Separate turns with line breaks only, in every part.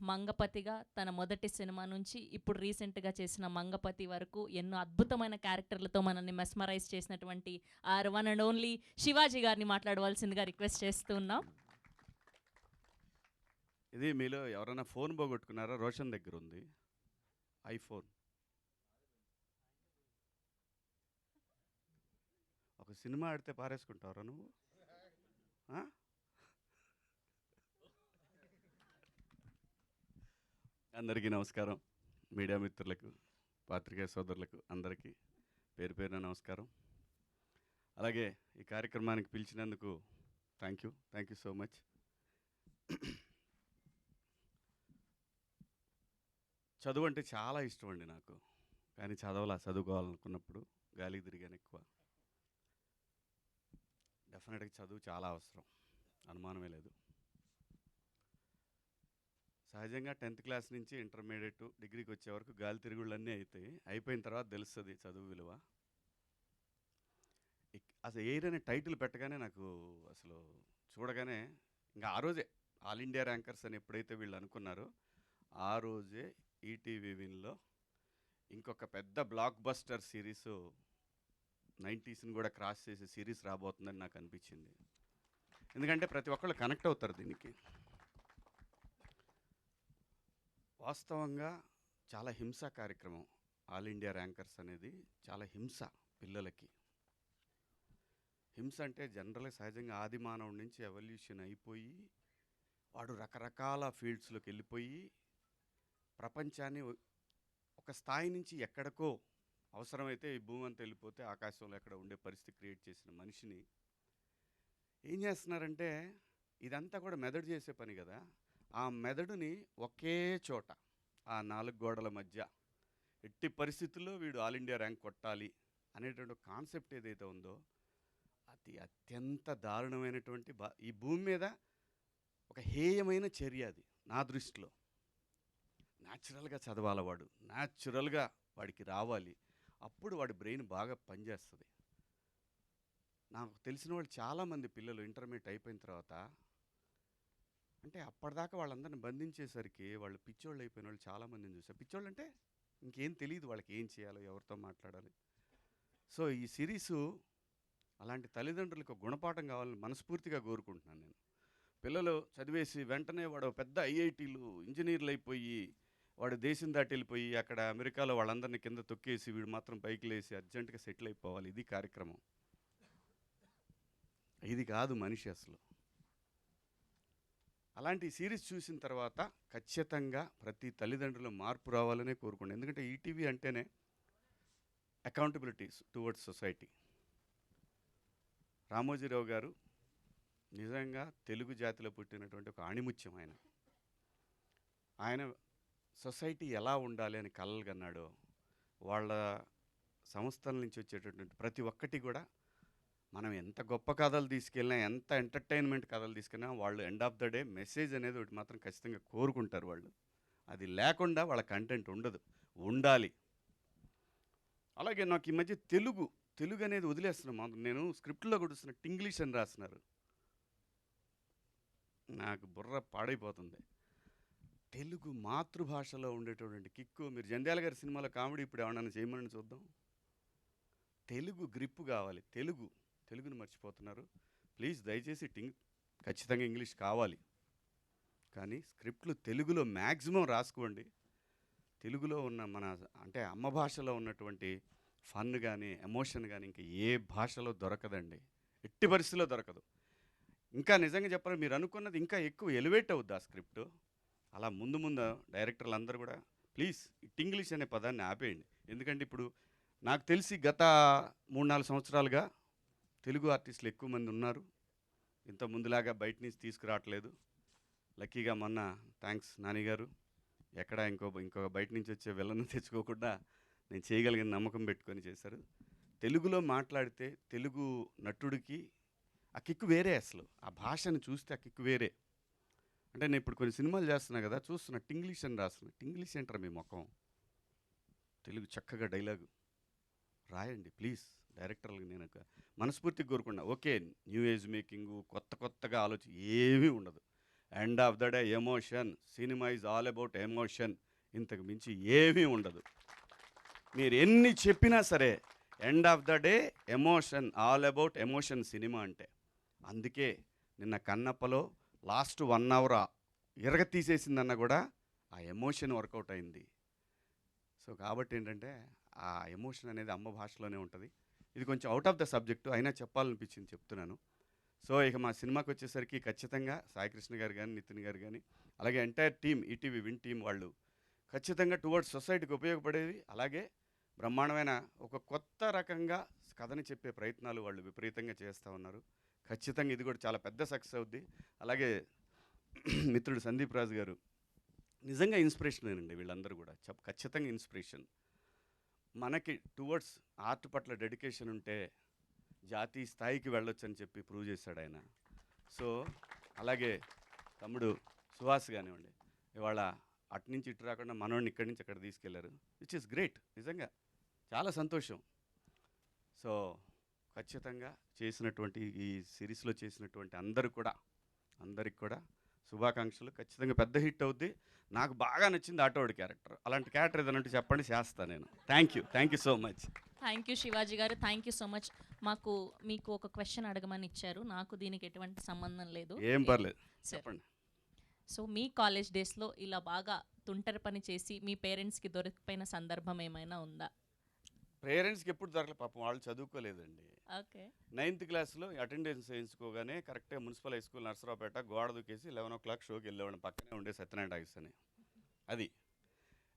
మంగపతిగా తన మొదటి సినిమా నుంచి ఇప్పుడు రీసెంట్గా చేసిన మంగపతి వరకు ఎన్నో అద్భుతమైన క్యారెక్టర్లతో మనల్ని మెస్మరైజ్ చేసినటువంటి our one and only Shivaji గారిని మాట్లాడవలసిందిగా రిక్వెస్ట్ చేస్తూ ఉన్నాం.
ఇది మీలో ఎవరైనా ఫోన్ పోగొట్టుకున్నారా? రోషన్ దగ్గర ఉంది ఐఫోన్. ఒక సినిమా ఆడితే పారేసుకుంటావరా నువ్వు? అందరికీ నమస్కారం. మీడియా మిత్రులకు, పాత్రికేయ సోదరులకు అందరికీ పేరు పేరున నమస్కారం. అలాగే ఈ కార్యక్రమానికి పిలిచినందుకు థ్యాంక్ యూ సో మచ్. చదువు అంటే చాలా ఇష్టం అండి నాకు, కానీ చదువుకోవాలనుకున్నప్పుడు గాలికి తిరిగాను ఎక్కువ. డెఫినెట్గా చదువు చాలా అవసరం, అనుమానమే లేదు. సహజంగా 10th క్లాస్ నుంచి ఇంటర్మీడియట్ డిగ్రీకి వచ్చే వరకు గాలి తిరుగుళ్ళన్నీ అవుతాయి. అయిపోయిన తర్వాత తెలుస్తుంది చదువు విలువ. అసలు ఎయిర్ అనే టైటిల్ పెట్టగానే నాకు అసలు చూడగానే ఇంకా ఆ రోజే ఆల్ ఇండియా ర్యాంకర్స్ అని ఎప్పుడైతే వీళ్ళు అనుకున్నారో ఆ రోజే ఈటీవీ విన్లో ఇంకొక పెద్ద బ్లాక్ బస్టర్ సిరీస్ 90స్ని కూడా క్రాస్ చేసే సిరీస్ రాబోతుందని నాకు అనిపించింది. ఎందుకంటే ప్రతి ఒక్కళ్ళు కనెక్ట్ అవుతారు దీనికి. వాస్తవంగా చాలా హింస కార్యక్రమం ఆల్ ఇండియా ర్యాంకర్స్ అనేది. చాలా హింస పిల్లలకి. హింస అంటే జనరల్గా సహజంగా ఆది మానవుడి నుంచి ఎవల్యూషన్ అయిపోయి వాడు రకరకాల ఫీల్డ్స్లోకి వెళ్ళిపోయి ప్రపంచాన్ని ఒక స్థాయి నుంచి ఎక్కడికో అవసరమైతే ఈ భూమి అంతా వెళ్ళిపోతే ఆకాశంలో ఎక్కడ ఉండే పరిస్థితి క్రియేట్ చేసిన మనిషిని ఏం చేస్తున్నారంటే, ఇదంతా కూడా మెదడు చేసే పని కదా, ఆ మెదడుని ఒకే చోట ఆ 4 గోడల మధ్య ఎట్టి పరిస్థితుల్లో వీడు ఆల్ ఇండియా ర్యాంక్ కొట్టాలి అనేటువంటి కాన్సెప్ట్ ఏదైతే ఉందో అది అత్యంత దారుణమైనటువంటి ఈ భూమి మీద ఒక హేయమైన చర్య అది నా దృష్టిలో. న్యాచురల్గా చదవాలి వాడు, న్యాచురల్గా వాడికి రావాలి, అప్పుడు వాడి బ్రెయిన్ బాగా పనిచేస్తుంది. నాకు తెలిసిన వాళ్ళు చాలామంది పిల్లలు ఇంటర్మీడియట్ అయిపోయిన తర్వాత అంటే అప్పటిదాకా వాళ్ళందరిని బంధించేసరికి వాళ్ళు పిచ్చోళ్ళు అయిపోయిన వాళ్ళు చాలామందిని చూసారు. పిచ్చోళ్ళు అంటే ఇంకేం తెలియదు వాళ్ళకి, ఏం చేయాలో, ఎవరితో మాట్లాడాలి. సో ఈ సిరీసు అలాంటి తల్లిదండ్రులకు గుణపాఠం కావాలని మనస్ఫూర్తిగా కోరుకుంటున్నాను నేను. పిల్లలు చదివేసి వెంటనే వాడు పెద్ద ఐఐటీలు ఇంజనీర్లు అయిపోయి వాడు దేశం దాటి వెళ్ళిపోయి అక్కడ అమెరికాలో వాళ్ళందరినీ కింద తొక్కేసి వీడు మాత్రం పైకి లేసి అర్జెంటుగా సెటిల్ అయిపోవాలి, ఇది కార్యక్రమం. ఇది కాదు మనిషి అసలు. అలాంటి సిరీస్ చూసిన తర్వాత ఖచ్చితంగా ప్రతి తల్లిదండ్రులు మార్పు రావాలనే కోరుకోండి. ఎందుకంటే ఈటీవీ అంటేనే అకౌంటబిలిటీస్ టువర్డ్స్ సొసైటీ. రామోజీరావు గారు నిజంగా తెలుగు జాతిలో పుట్టినటువంటి ఒక ఆణిముత్యం. ఆయన సొసైటీ ఎలా ఉండాలి అని కలలు కన్నాడో, వాళ్ళ సంస్థల నుంచి వచ్చేటటువంటి ప్రతి ఒక్కటి కూడా మనం ఎంత గొప్ప కథలు తీసుకెళ్ళినా, ఎంత ఎంటర్టైన్మెంట్ కథలు తీసుకెళ్ళినా వాళ్ళు end of the day message అనేది ఒకటి మాత్రం ఖచ్చితంగా కోరుకుంటారు వాళ్ళు. అది లేకుండా వాళ్ళ కంటెంట్ ఉండదు, ఉండాలి. అలాగే నాకు ఈ మధ్య తెలుగు అనేది వదిలేస్తున్నాం. నేను స్క్రిప్ట్లో కూడా ఇంగ్లీష్ అని రాస్తున్నారు, నాకు బుర్ర పాడైపోతుంది. తెలుగు మాతృభాషలో ఉండేటటువంటి కిక్కు. మీరు జంధ్యాల గారి సినిమాలో కామెడీ ఇప్పుడు ఏమన్నా చేయమని చూద్దాం. తెలుగు గ్రిప్పు కావాలి. తెలుగుని మర్చిపోతున్నారు. ప్లీజ్ దయచేసి ఖచ్చితంగా ఇంగ్లీష్ కావాలి, కానీ స్క్రిప్ట్లు తెలుగులో మ్యాక్సిమం రాసుకోండి. తెలుగులో ఉన్న మన అంటే అమ్మ భాషలో ఉన్నటువంటి ఫన్ కానీ ఎమోషన్ కానీ ఇంకా ఏ భాషలో దొరకదండి, ఎట్టి పరిస్థితిలో దొరకదు. ఇంకా నిజంగా చెప్పాలి, మీరు అనుకున్నది ఇంకా ఎక్కువ ఎలివేట్ అవుద్ది ఆ స్క్రిప్ట్. అలా ముందు డైరెక్టర్లు అందరూ కూడా ప్లీజ్ ఇంగ్లీష్ అనే పదాన్ని ఆపేయండి. ఎందుకంటే ఇప్పుడు నాకు తెలిసి గత 3-4 సంవత్సరాలుగా తెలుగు ఆర్టిస్టులు ఎక్కువ మంది ఉన్నారు. ఇంత ముందులాగా బయట నుంచి తీసుకురావట్లేదు. లక్కీగా మొన్న థ్యాంక్స్ నానిగారు ఎక్కడ ఇంకో బయట నుంచి వచ్చే విలన్ని తెచ్చుకోకుండా నేను చేయగలిగిన నమ్మకం పెట్టుకొని చేశారు. తెలుగులో మాట్లాడితే తెలుగు నటుడికి ఆ కిక్కు వేరే. అసలు ఆ భాషను చూస్తే ఆ కిక్కు వేరే. అంటే నేను ఇప్పుడు కొన్ని సినిమాలు చేస్తున్నా కదా, చూస్తున్నా ఇంగ్లీష్ అని రాస్తున్నా. ఇంగ్లీష్ ఏంటారా మీ ముఖం, తెలుగు చక్కగా డైలాగు రాయండి ప్లీజ్. డైరెక్టర్లకు నేను మనస్ఫూర్తిగా కోరుకున్నా. ఓకే, న్యూ ఏజ్ మేకింగు, కొత్తగా ఆలోచన ఏమీ ఉండదు. End of the day emotion. Cinema is all about emotion. ఇంతకు మించి ఏమీ ఉండదు. మీరు ఎన్ని చెప్పినా సరే end of the day emotion, all about emotion cinema అంటే. అందుకే నిన్న కన్నప్పలో లాస్ట్ 1 అవర్ ఇరగ తీసేసిందన్న కూడా ఆ ఎమోషన్ వర్కౌట్ అయింది. సో కాబట్టి ఏంటంటే ఆ ఎమోషన్ అనేది అమ్మ భాషలోనే ఉంటుంది. ఇది కొంచెం అవుట్ ఆఫ్ ద సబ్జెక్టు అయినా చెప్పాలనిపించింది, చెప్తున్నాను. సో ఇక మా సినిమాకి వచ్చేసరికి ఖచ్చితంగా సాయికృష్ణ గారు కానీ, నితిన్ గారు కానీ, అలాగే entire team, ETV win team వాళ్ళు ఖచ్చితంగా టువర్డ్స్ సొసైటీకి ఉపయోగపడేది, అలాగే బ్రహ్మాండమైన ఒక కొత్త రకంగా కథని చెప్పే ప్రయత్నాలు వాళ్ళు విపరీతంగా చేస్తూ ఉన్నారు. ఖచ్చితంగా ఇది కూడా చాలా పెద్ద సక్సెస్ అవుద్ది. అలాగే మిత్రుడు సందీప్ రాజు గారు నిజంగా ఇన్స్పిరేషనేనండి. వీళ్ళందరూ కూడా ఖచ్చితంగా ఇన్స్పిరేషన్. మనకి టువర్డ్స్ ఆర్ట్ పట్ల డెడికేషన్ ఉంటే జాతీయ స్థాయికి వెళ్ళొచ్చు అని చెప్పి ప్రూవ్ చేశాడు ఆయన. సో అలాగే తమ్ముడు సుహాస్ కానివ్వండి, ఇవాళ అటు నుంచి ఇటు రాకుండా మనోడిని ఇక్కడి నుంచి అక్కడ తీసుకెళ్లారు, విచ్ ఇస్ గ్రేట్. నిజంగా చాలా సంతోషం. సో ఖచ్చితంగా చేసినటువంటి ఈ సిరీస్లో చేసినటువంటి అందరికి కూడా శుభాకాంక్షలు. ఖచ్చితంగా పెద్ద హిట్ అవుద్ది. నాకు బాగా నచ్చింది ఆటోడి క్యారెక్టర్. అలాంటి క్యారెక్టర్ ఏదైనా చెప్పండి, చేస్తాను నేను. Thank you so much.
Thank you Shivaji గారు, థ్యాంక్ యూ సో మచ్. మీకు ఒక క్వశ్చన్ అడగమని ఇచ్చారు, నాకు దీనికి ఎటువంటి సంబంధం లేదు.
ఏం పర్లేదు, చెప్పండి.
సో మీ కాలేజ్ డేస్లో ఇలా బాగా తుంటరి పని చేసి మీ పేరెంట్స్కి దొరికిపోయిన సందర్భం ఏమైనా ఉందా?
పేరెంట్స్కి ఎప్పుడు దొరకలేదు, పాపం వాళ్ళు చదువుకోలేదండి.
ఓకే.
9th క్లాస్లో అటెండెన్స్ వేయించుకోగానే కరెక్ట్గా మున్సిపల్ హై స్కూల్ నర్సరావుపేట గోడ దూకేసి 11 o'clock షోకి వెళ్ళేవాడిని. పక్కనే ఉండే సత్యనారాయణ టాకీస్ అని. అది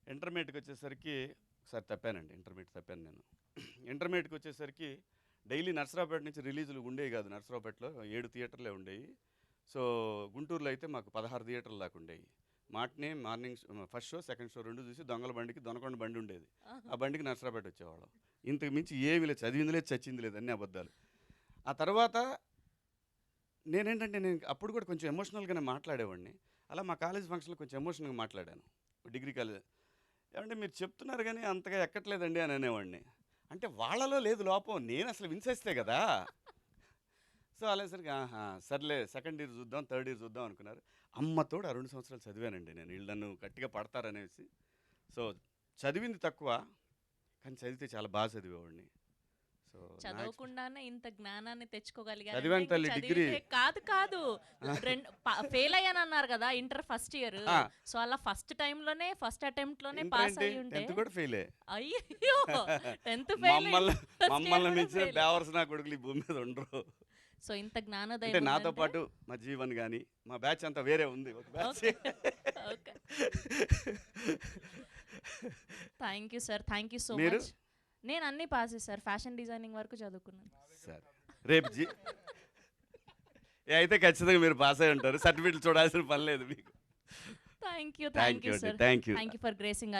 ఇంటర్మీడియట్కి వచ్చేసరికి ఒకసారి తప్పానండి. ఇంటర్మీడియట్ తప్పాను నేను. ఇంటర్మీడియట్కి వచ్చేసరికి డైలీ నర్సరావుపేట నుంచి రిలీజులు ఉండేవి కాదు. నర్సరావుపేటలో 7 థియేటర్లే ఉండేవి. సో గుంటూరులో అయితే మాకు 16 థియేటర్లు దాకా ఉండేవి. Morning first show, second show 2 చూసి దొంగల బండికి దొనకొండ బండి ఉండేది, ఆ బండికి నర్సరావుపేట వచ్చేవాళ్ళం. ఇంతకు మించి ఏమీ లేదు, చదివింది లేదు, చచ్చింది లేదు, అన్నీ అబద్ధాలు. ఆ తర్వాత నేను అప్పుడు కూడా కొంచెం ఎమోషనల్గానే మాట్లాడేవాడిని. అలా మా కాలేజ్ ఫంక్షన్లో కొంచెం ఎమోషనల్గా మాట్లాడాను. డిగ్రీ కాలేజ్ ఏమంటే మీరు చెప్తున్నారు కానీ అంతగా ఎక్కట్లేదండి అని అనేవాడిని. అంటే వాళ్ళలో లేదు లోపం, నేను అసలు విన్సేస్తే కదా. సో అలాసరికి సర్లే సెకండ్ ఇయర్ చూద్దాం, థర్డ్ ఇయర్ చూద్దాం అనుకున్నారు. అమ్మతోడు 2 సంవత్సరాలు చదివానండి నేను. వీళ్ళు నన్ను గట్టిగా పడతారనేసి. సో చదివింది తక్కువ, కానీ చదివితే చాలా బాగా చదివేవాడిని. సో
చదవకుండానే ఇంత జ్ఞానాన్ని తెచ్చుకోగలిగారు.
చదివాను తల్లి, డిగ్రీ
కాదు ఫెయిల్ అయ్యాను అన్నారు కదా ఇంటర్ ఫస్ట్ ఇయర్. సో అలా ఫస్ట్ టైంలోనే ఫస్ట్ అటెంప్ట్ లోనే పాస్ అయ్యి ఉంటే
10th కూడా ఫెయిల్.
అయ్యో 10th ఫెయిల్.
మమ్మల్ని మించిన బేవర్స్ నా కొడుకులు ఈ భూమి మీద ఉండరు.
సో ఇంత జ్ఞానోదయం
అంటే నాతో పాటు మా జీవన్ కానీ మా బ్యాచ్ అంతా వేరే ఉంది, ఒక batch.
Thank you sir, thank you so
మీరు?
మచ్. నేను అన్ని పాస్ సార్, ఫ్యాషన్ డిజైనింగ్ వరకు చదువుకున్నాను.
సరే రేపు అయితే ఖచ్చితంగా మీరు పాస్ అయి ఉంటారు. సర్టిఫికెట్లు చూడాల్సిన పని లేదు మీకు.
Thank you
thank you
sir,
thank you
thank you for gracing.